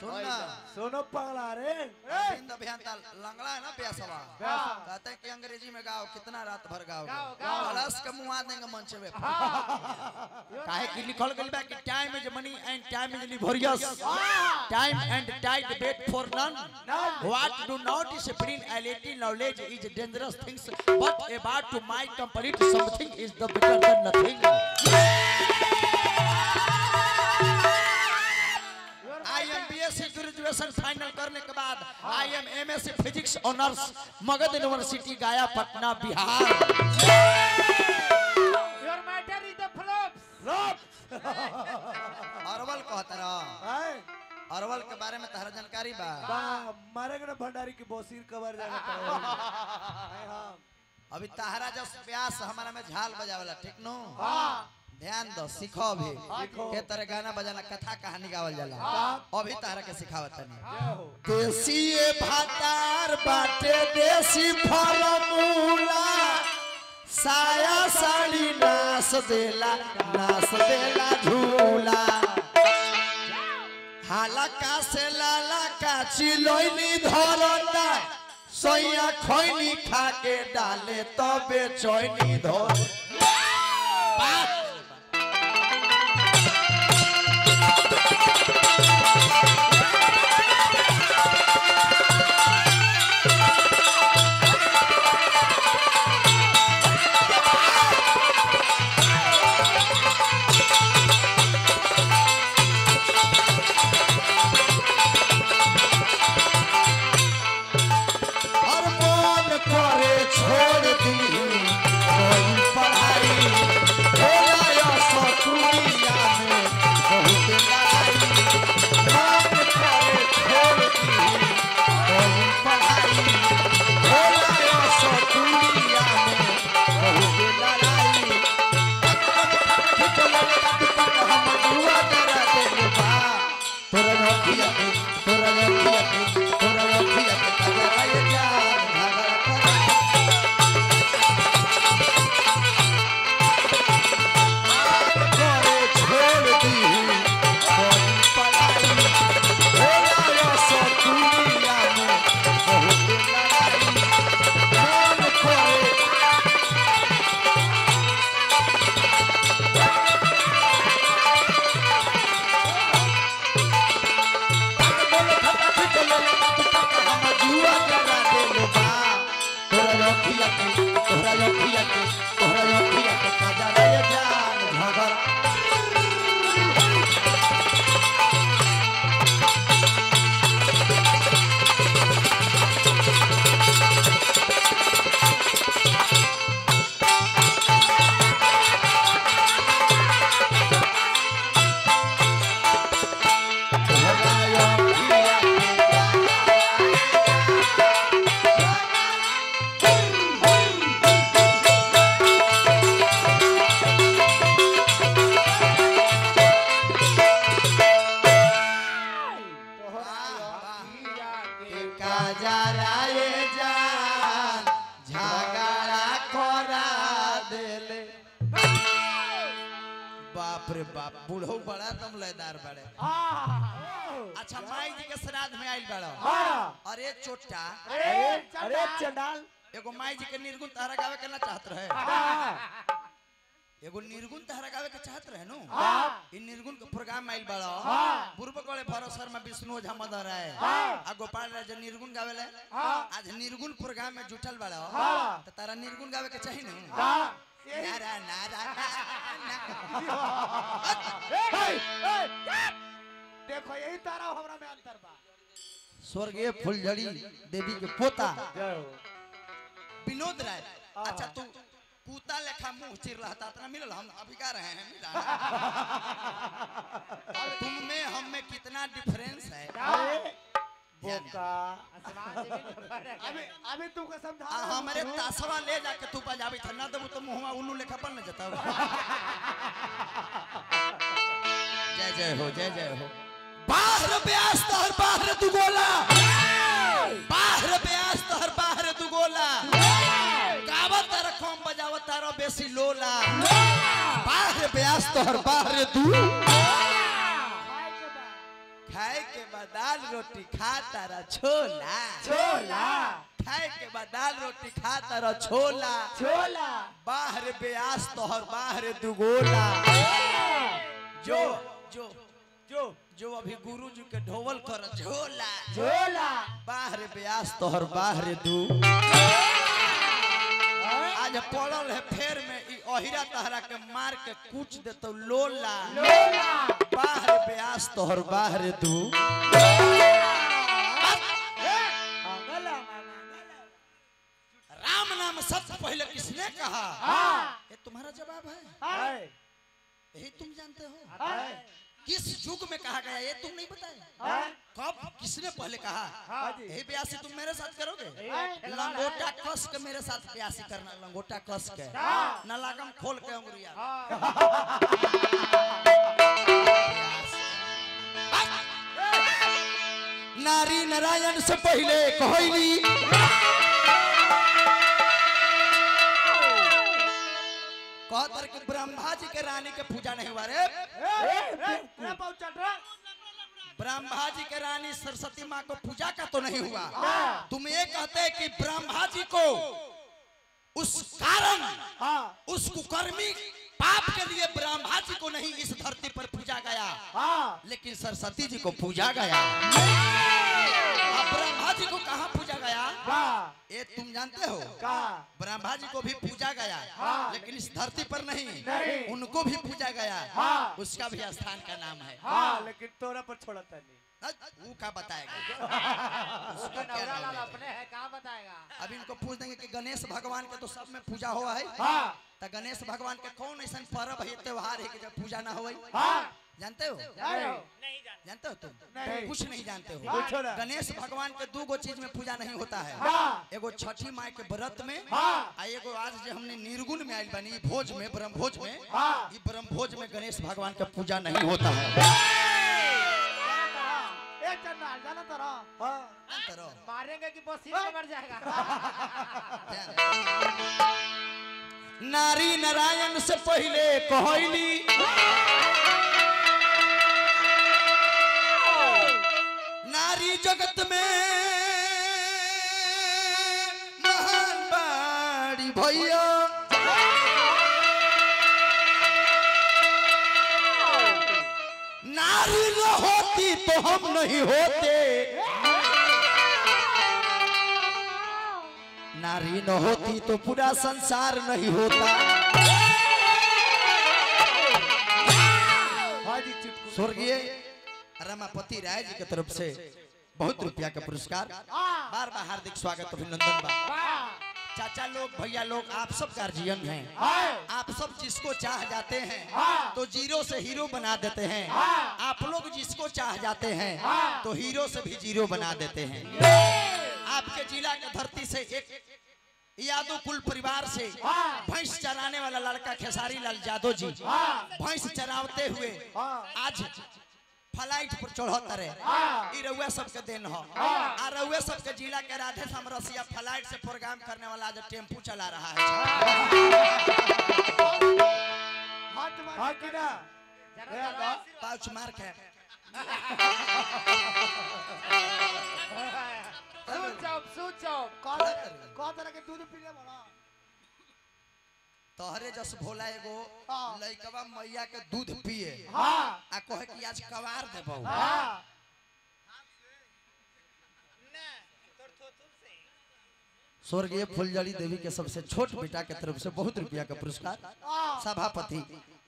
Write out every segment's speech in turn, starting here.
सुनना सुनो पगला रे अरविंद अभियंता लंगड़ा है ना प्यासवा कहते हैं कि अंग्रेजी में गाओ कितना रात भर गाओ प्लस के मुआ देंगे मंच पे काहे कि लिखल गइल बा कि time is money and time is laborious time and tide wait for none what do not discipline a little knowledge is dangerous things but about to my complete something is the better than nothing graduation final करने के बाद I am MSc physics honours Magadh university Gaya Patna Bihar your matter is the flops Arwal कहता रहा अरवल के बारे में तहरा जानकारी बा मारे के भंडारी की बोसीर कवर जाना अभी तहरा जस प्यास हमारा में झाल बजावला ठीक नो ध्यान दो सीखो भी के तरह गाना बजाना कथा कहानी गावल जाला अभी तारा के सिखावत नहीं देसी भातार बाटे देसी फॉर्मूला साया साड़ी नास देला झूला हालका से लाला का चिलोइनी धरता सोया खोइनी खा के डाले तबे चोइनी धर बूढ़ो बड़ा तुम लयदार बड़े अच्छा माई जी के श्राद्ध में आइल बड़ा अरे चोटा अरे चंडाल एगो माई जी के निर्गुण तहरा गावे के ना चाहत रहे एगो निर्गुण तहरा गावे के चाहत रहे नु इ निर्गुण के प्रोग्राम आइल बड़ा पूर्व गले भरोसर में विष्णु झा मदर है आ गोपाल राज निर्गुण गावेले आज निर्गुण प्रोग्राम में जुटल बड़ा त तारा निर्गुण गावे के चाहिए नु नारा नारा देखो यही तारा हमरा में अंतर बा स्वर्गीय फुलझड़ी देवी के पोता विनोद राय अच्छा तू कुत्ता लेखा मुंह चिर रहता इतना मिलल हम अभी का रहे हैं तुम में हम में कितना डिफरेंस है बोका अभी तू को समझा हमारे तासवा ले जाके तू बजाबी था ना देबू तो मुंहवा उल्लू लेखा बन न जाता जय जय हो बाहर ब्यास तोहर बाहर तू गोला बाहर ब्यास तोहर बाहर तू गोला गावत तारा कम बजावत तारा बेसी लोला बाहर ब्यास तोहर बाहर तू खाए के बाद दाल रोटी खाता रह छोला छोला खाए के बाद दाल रोटी खाता रह छोला छोला बाहर ब्यास तोहर बाहर दुगोला जो जो जो जो अभी गुरु जी के ढोवल कर झोला झोला बाहर ब्यास तोहर बाहर दू आज पड़ल है फेर में ई अहिरा तहरा के मार के कूच देतो लोला लोला बाहर ब्यास तोहर बाहर दू राम नाम सबसे पहले किसने कहा ये तुम्हारा जवाब है यही तुम जानते हो किस युग में कहा गया ये तुम नहीं बताए कब किसने पहले कहा यही ब्यासी तुम मेरे साथ करोगे लंगोटा कस के मेरे साथ ब्यासी करना लंगोटा कस के न लागम खोल के अंगुरिया नारी नारायण से पहले कहली कहतर कि ब्रह्मा जी के रानी के पूजा नहीं हुआ रे ब्रह्मा जी के रानी सरस्वती माँ को पूजा का तो नहीं हुआ तुम ये कहते कि ब्रह्मा जी को उस कारण उस कुकर्मी पाप के लिए ब्रह्मा जी को नहीं इस धरती पर पूजा गया लेकिन सरस्वती जी को पूजा गया ब्रह्मा जी को कहाँ पूजा गया ये तुम जानते हो ब्रह्मा जी को भी पूजा गया लेकिन इस धरती पर नहीं उनको भी पूजा गया उसका भी स्थान का नाम है लेकिन तोरा पर छोड़ता नहीं वो क्या बताएगा उसका नवरालाल अपने है कहाँ बताएगा अभी इनको पूछ देंगे कि गणेश भगवान के तो सब में पूजा हुआ है तो गणेश भगवान के कौन ऐसा पर्व है त्योहार है कि जब पूजा ना हो जानते हो जानते हो तुम कुछ नहीं जानते हो गणेश भगवान के दो गो चीज में पूजा नहीं होता है एगो छठी माई के व्रत में आ एगो आज जो हमने निर्गुण में आयल बनी भोज में ब्रह्म भोज में ये ब्रह्म भोज में गणेश भगवान का पूजा नहीं होता है मारेंगे कि बसीर में मर जाएगा नारी नारायण से पहले कहली नारी जगत में महान बाड़ी भैया नारी न होती तो हम नहीं होते नारी न होती तो पूरा संसार नहीं होता स्वर्गीय रमापति राय जी की तरफ से बहुत रुपया का पुरस्कार बार बार हार्दिक स्वागत अभिनंदन बा चाचा लोग भैया लोग आप सब गार्जियन हैं आप सब जिसको चाह जाते हैं तो जीरो से हीरो बना देते हैं आप लोग जिसको चाह जाते हैं तो हीरो से भी जीरो बना देते हैं आपके जिला की धरती से एक यादव कुल परिवार से भैंस चराने वाला लड़का खेसारी लाल यादव जी भैंस चरावते हुए आज फ्लाइट पर चढ़ता रहे रउआ सबके देन हो आ रउआ सबके जिला के राधे श्याम रसिया फ्लाइट से प्रोग्राम करने वाला आज टेम्पू चला रहा है पाउच मार के तोहरे जस भोला एगो लइकवा मैया के दूध पिए आ कहे कि आज कवार देबो स्वर्गीय फुलझड़ी देवी के सबसे छोट बेटा के तरफ से बहुत रुपया का पुरस्कार सभापति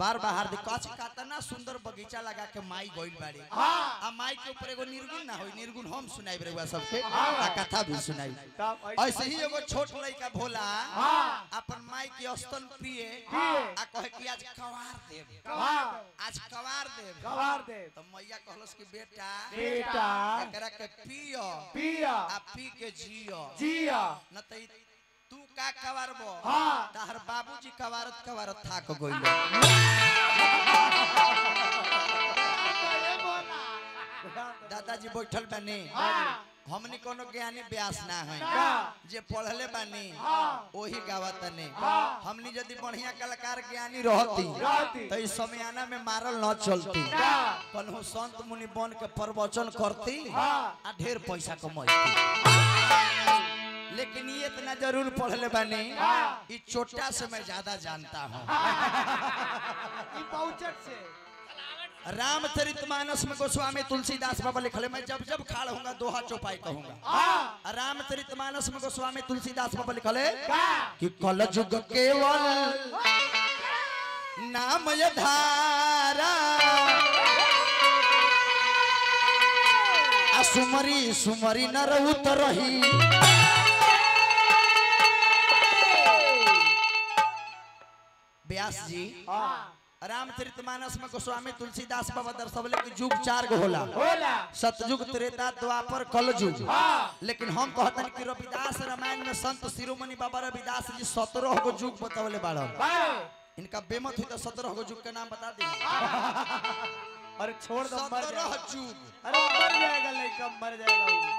बार बार हार्दिक कातना सुंदर बगीचा लगा के माई गोइल बाड़ी आ माई के ऊपर एगो निर्गुण ना होई निर्गुण हम सुनाई रहुआ सबके आ कथा भी सुनाई ऐसे ही एगो छोट लइका भोला अपन माई के स्तन पिए आ कहे कि आज कवार देब आज कवार देब तो मैया कहलस कि बेटा एकरा के पियो आ पी के जियो न त तू का कवारबो ताहर बाबूजी कवारत थाक गइल दादाजी बैठल बने हमनी कोनो ज्ञानी व्यास ना है का? जे पढ़ले बानी हाँ। वही गावत ने हाँ। हमनी यदि बढ़िया कलाकार ज्ञानी रहती तो इस समयाना में मारल न चलती का? कन्हू संत मुनि बन के प्रवचन करती हाँ। आ ढेर पैसा कमाती लेकिन ये इतना जरूर पढ़ले बानी हाँ। ये छोटा से मैं ज्यादा जानता हूँ ये पहुंचट से रामचरितमानस में गोस्वामी तुलसीदास बाबा लिखले मैं जब जब खाड़ होऊंगा दोहा चौपाई कहूंगा हाँ। रामचरितमानस में गोस्वामी तुलसीदास बाबा लिखले का? कि कल जुग केवल नाम धारा सुमरी सुमरी नर उतरही व्यास जी हाँ। रामचरितमानस में गोस्वामी तुलसीदास बाबा दर्शवले कि युग 4 गो होला होला। सतयुग त्रेता द्वापर कलयुग हाँ। लेकिन हम कहतन कि रविदास रामायण में संत शिरोमणि बाबा रविदास जी 17 गो युग बतवले बाड़न बारे। इनका बेमत हुई तो 17 गो युग के नाम बता दी अरे छोड़ दो मर 17 जाएगा। युग अरे मर जाएगा लड़का मर जाएगा वो।